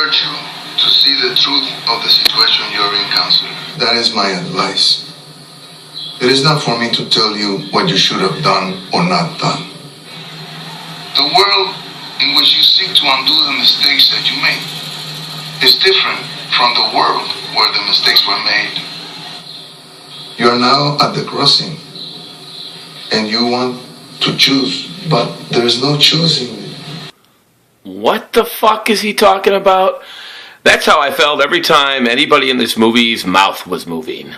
urge you to see the truth of the situation you're in, counselor. That is my advice. It is not for me to tell you what you should have done or not done. The world in which you seek to undo the mistakes that you made is different from the world where the mistakes were made. You are now at the crossing, and you want to choose, but there's no choosing. What the fuck is he talking about? That's how I felt every time anybody in this movie's mouth was moving.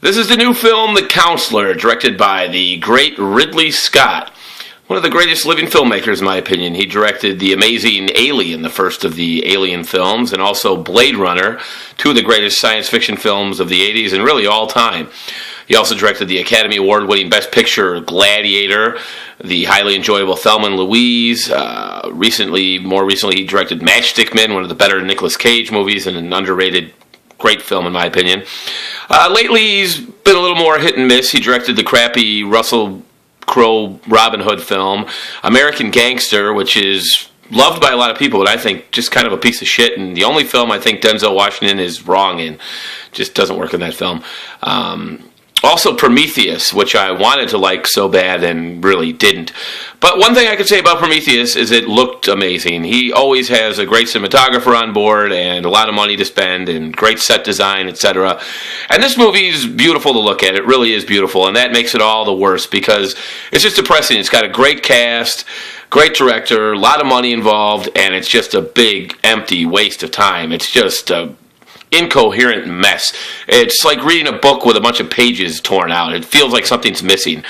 This is the new film, The Counselor, directed by the great Ridley Scott. One of the greatest living filmmakers, in my opinion. He directed the amazing Alien, the first of the Alien films, and also Blade Runner, two of the greatest science fiction films of the 80s and really all time. He also directed the Academy Award-winning Best Picture Gladiator, the highly enjoyable Thelma and Louise. More recently, he directed Matchstick Men, one of the better Nicolas Cage movies, and an underrated great film, in my opinion. Lately, he's been a little more hit and miss. He directed the crappy Russell Crowe Robin Hood film, American Gangster, which is loved by a lot of people, but I think just kind of a piece of shit, and the only film I think Denzel Washington is wrong in. Just doesn't work in that film. Also Prometheus, which I wanted to like so bad and really didn't. But one thing I could say about Prometheus is it looked amazing. He always has a great cinematographer on board and a lot of money to spend and great set design, etc. And this movie is beautiful to look at. It really is beautiful, and that makes it all the worse because it's just depressing. It's got a great cast, great director, a lot of money involved, and it's just a big, empty waste of time. It's just a incoherent mess. It's like reading a book with a bunch of pages torn out. It feels like something's missing.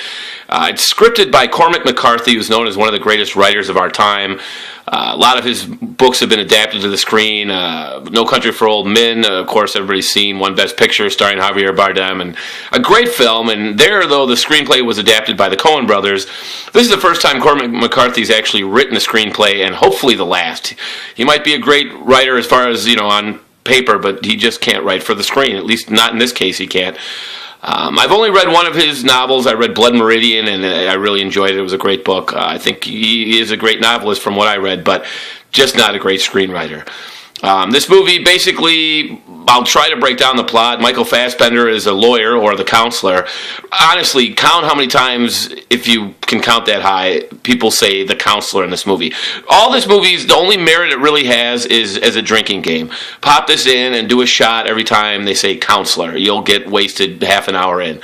It's scripted by Cormac McCarthy, who's known as one of the greatest writers of our time. A lot of his books have been adapted to the screen. No Country for Old Men, of course, everybody's seen, won Best Picture, starring Javier Bardem, and a great film. And there, though, the screenplay was adapted by the Coen brothers. This is the first time Cormac McCarthy's actually written a screenplay, and hopefully the last. He might be a great writer as far as, on paper, but he just can't write for the screen. At least not in this case, he can't. I've only read one of his novels. I read Blood Meridian, and I really enjoyed it. It was a great book. I think he is a great novelist from what I read, but just not a great screenwriter. This movie, basically, I'll try to break down the plot. Michael Fassbender is a lawyer, or the counselor. Honestly, count how many times, if you can count that high, people say the counselor in this movie. All this movie, the only merit it really has is as a drinking game. Pop this in and do a shot every time they say counselor. You'll get wasted half an hour in.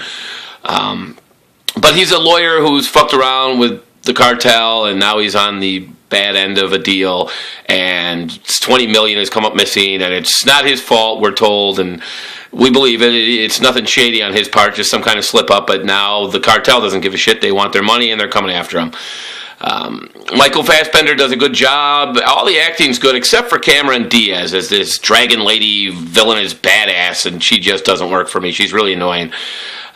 But he's a lawyer who's fucked around with the cartel, and now he's on the bad end of a deal, and $20 million has come up missing, and it's not his fault, we're told, and we believe it. It's nothing shady on his part, just some kind of slip up, but now the cartel doesn't give a shit. They want their money, and they're coming after him. Michael Fassbender does a good job. All the acting's good, except for Cameron Diaz as this dragon lady villainous badass, and she just doesn't work for me. She's really annoying.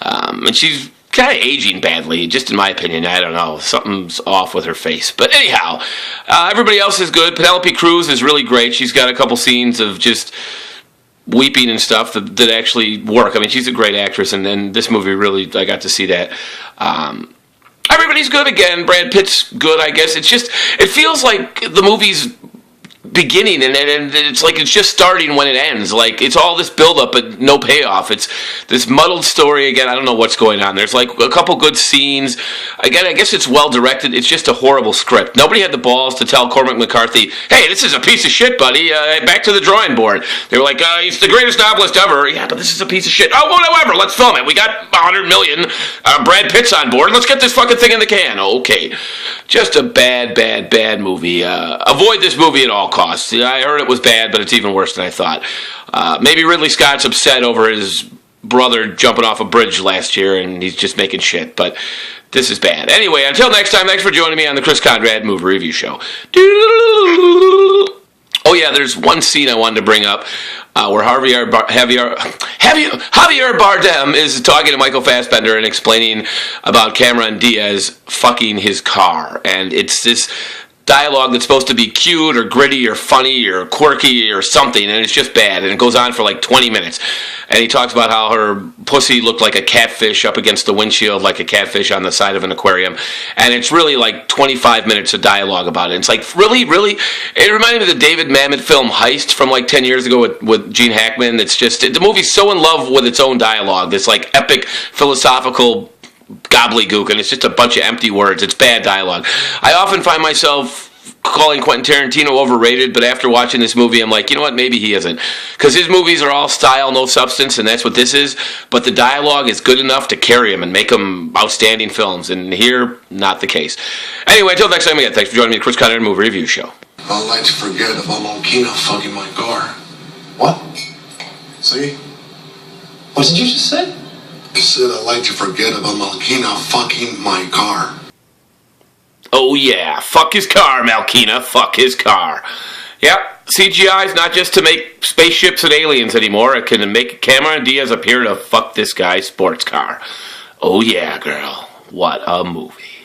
And she's kind of aging badly, just in my opinion. I don't know. Something's off with her face. But anyhow, everybody else is good. Penelope Cruz is really great. She's got a couple scenes of just weeping and stuff that actually work. I mean, she's a great actress, and then this movie really, I got to see that. Everybody's good again. Brad Pitt's good, I guess. It's just, it feels like the movie's beginning, and it's like it's just starting when it ends. Like, it's all this build-up but no payoff. It's this muddled story again. I don't know what's going on. There's like a couple good scenes. Again, I guess it's well-directed. It's just a horrible script. Nobody had the balls to tell Cormac McCarthy, hey, this is a piece of shit, buddy. Back to the drawing board. They were like, he's the greatest novelist ever. Yeah, but this is a piece of shit. Oh, whatever. Let's film it. We got $100 million. Brad Pitt's on board. Let's get this fucking thing in the can. Okay. Just a bad movie. Avoid this movie at all costs. I heard it was bad, but it's even worse than I thought. Maybe Ridley Scott's upset over his brother jumping off a bridge last year, and he's just making shit, but this is bad. Anyway, until next time, thanks for joining me on the Kris Kondrad Movie Review Show. Oh yeah, there's one scene I wanted to bring up where Javier Bardem is talking to Michael Fassbender and explaining about Cameron Diaz fucking his car. And it's this dialogue that's supposed to be cute or gritty or funny or quirky or something, and it's just bad, and it goes on for like 20 minutes. And he talks about how her pussy looked like a catfish up against the windshield, like a catfish on the side of an aquarium. And it's really like 25 minutes of dialogue about it. It's like, really? It reminded me of the David Mamet film Heist from like 10 years ago with Gene Hackman. It's just, the movie's so in love with its own dialogue, this like epic philosophical gobbledygook, and it's just a bunch of empty words. It's bad dialogue. I often find myself calling Quentin Tarantino overrated, but after watching this movie, I'm like, you know what, maybe he isn't. Because his movies are all style, no substance, and that's what this is. But the dialogue is good enough to carry him and make them outstanding films. And here, not the case. Anyway, until next time again, thanks for joining me at Kris Kondrad Movie Review Show. I'd like to forget about Malkina fucking my car. What? See? What did you just say? I said I'd like to forget about Malkina fucking my car. Oh yeah, fuck his car, Malkina, fuck his car. Yep, CGI is not just to make spaceships and aliens anymore. It can make Cameron Diaz appear to fuck this guy's sports car. Oh yeah, girl, what a movie.